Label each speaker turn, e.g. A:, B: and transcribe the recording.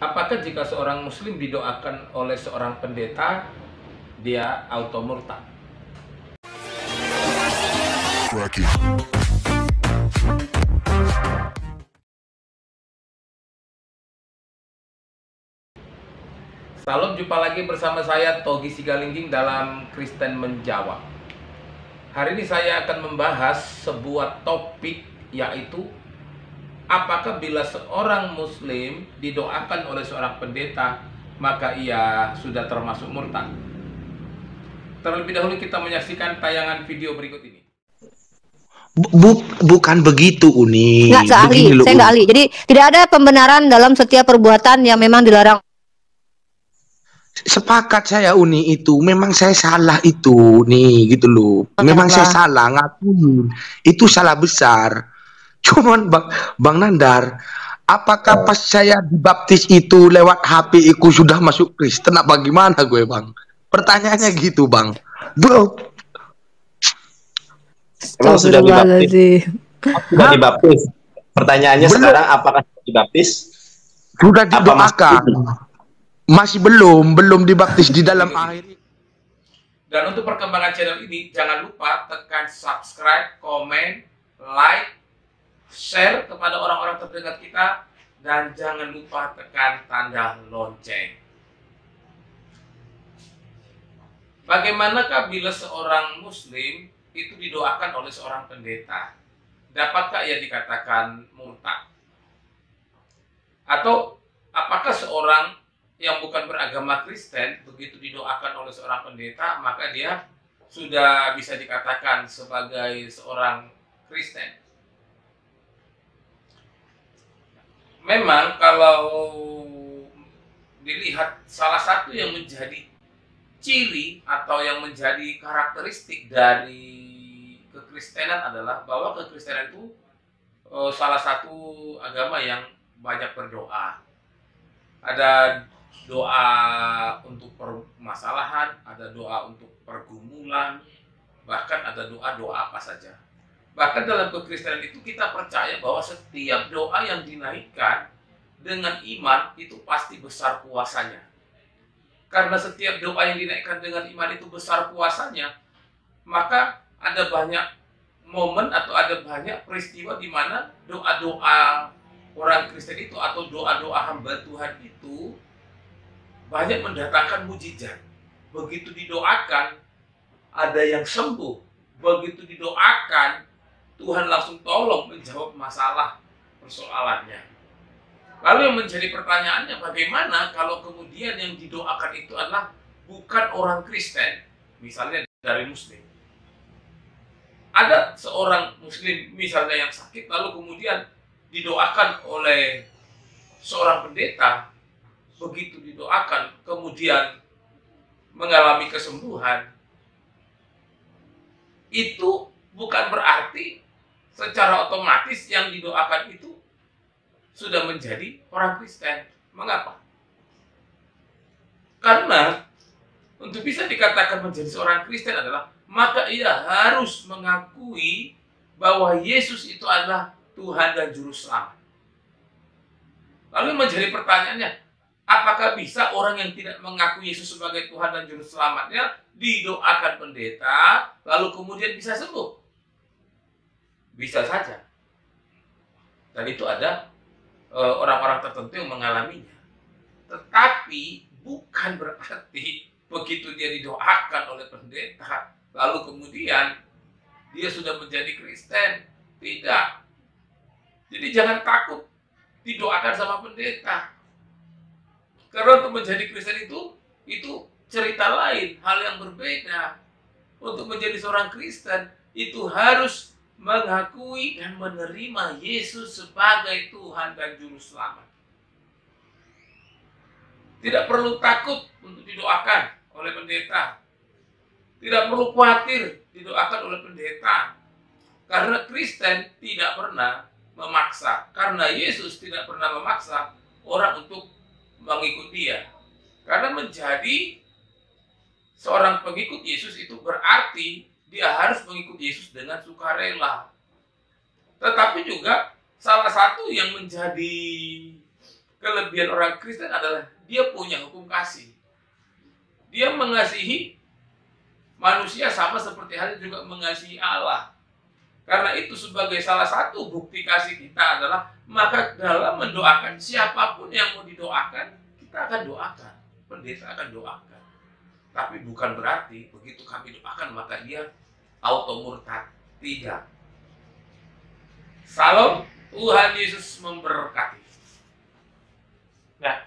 A: Apakah jika seorang muslim didoakan oleh seorang pendeta, dia auto murtad? Salam, jumpa lagi bersama saya Togi Sigalingging dalam Kristen Menjawab. Hari ini saya akan membahas sebuah topik, yaitu apakah bila seorang muslim didoakan oleh seorang pendeta, maka ia sudah termasuk murtad. Terlebih dahulu kita menyaksikan tayangan video berikut ini.
B: Bukan begitu, Uni.
C: Nggak seahli,
B: Begini loh,
C: saya nggak
B: Uni.
C: ahli. Jadi tidak ada pembenaran dalam setiap perbuatan yang memang dilarang.
B: Sepakat saya, Uni, itu. Memang saya salah itu, nih, gitu loh. Memang saya salah, ngakuin. Itu salah besar. Cuman Bang Nandar, apakah pas saya dibaptis itu lewat HP aku sudah masuk Kristen? Apa gimana gue, Bang? Pertanyaannya gitu, Bang. Bro,
D: Emang sudah dibaptis? Sudah
B: Hah?
D: dibaptis. Pertanyaannya
B: Belum.
D: sekarang, apakah sudah dibaptis?
B: Sudah
D: Apa
B: didoakan. Masih belum dibaptis di dalam air.
A: Dan untuk perkembangan channel ini, jangan lupa tekan subscribe, komen, like, share kepada orang-orang terdekat kita, dan jangan lupa tekan tanda lonceng. Bagaimanakah bila seorang muslim itu didoakan oleh seorang pendeta? Dapatkah ia dikatakan murtad? Atau apakah seorang yang bukan beragama Kristen begitu didoakan oleh seorang pendeta, maka dia sudah bisa dikatakan sebagai seorang Kristen? Memang kalau dilihat, salah satu yang menjadi ciri atau yang menjadi karakteristik dari kekristenan adalah bahwa kekristenan itu salah satu agama yang banyak berdoa. Ada doa untuk permasalahan, ada doa untuk pergumulan, bahkan ada doa-doa apa saja. Bahkan dalam kekristenan itu kita percaya bahwa setiap doa yang dinaikkan dengan iman itu pasti besar kuasanya. Karena setiap doa yang dinaikkan dengan iman itu besar kuasanya, maka ada banyak momen atau ada banyak peristiwa di mana doa-doa orang Kristen itu atau doa-doa hamba Tuhan itu banyak mendatangkan mujizat. Begitu didoakan, ada yang sembuh. Begitu didoakan, Tuhan langsung tolong menjawab masalah persoalannya. Lalu yang menjadi pertanyaannya, bagaimana kalau kemudian yang didoakan itu adalah bukan orang Kristen, misalnya dari Muslim. Ada seorang Muslim misalnya yang sakit, lalu kemudian didoakan oleh seorang pendeta. Begitu didoakan, kemudian mengalami kesembuhan, itu bukan berarti secara otomatis yang didoakan itu sudah menjadi orang Kristen. Mengapa? Karena untuk bisa dikatakan menjadi seorang Kristen adalah maka ia harus mengakui bahwa Yesus itu adalah Tuhan dan Juru Selamat. Lalu menjadi pertanyaannya, apakah bisa orang yang tidak mengaku Yesus sebagai Tuhan dan Juru Selamatnya didoakan pendeta, lalu kemudian bisa sembuh? Bisa saja. Dan itu ada orang-orang tertentu yang mengalaminya. Tetapi bukan berarti begitu dia didoakan oleh pendeta, lalu kemudian dia sudah menjadi Kristen. Tidak. Jadi jangan takut didoakan sama pendeta. Karena untuk menjadi Kristen itu cerita lain, hal yang berbeda. Untuk menjadi seorang Kristen itu harus mengakui dan menerima Yesus sebagai Tuhan dan Juru Selamat. Tidak perlu takut untuk didoakan oleh pendeta. Tidak perlu khawatir didoakan oleh pendeta. Karena Kristen tidak pernah memaksa. Karena Yesus tidak pernah memaksa orang untuk mengikut dia. Karena menjadi seorang pengikut Yesus itu berarti dia harus mengikut Yesus dengan sukarela. Tetapi juga salah satu yang menjadi kelebihan orang Kristen adalah dia punya hukum kasih. Dia mengasihi manusia sama seperti halnya juga mengasihi Allah. Karena itu sebagai salah satu bukti kasih kita adalah maka dalam mendoakan siapapun yang mau didoakan, kita akan doakan. Pendeta akan doakan. Tapi bukan berarti begitu kami doakan maka dia auto murtad. Tidak. Salam, Tuhan Yesus memberkati.
E: Nah,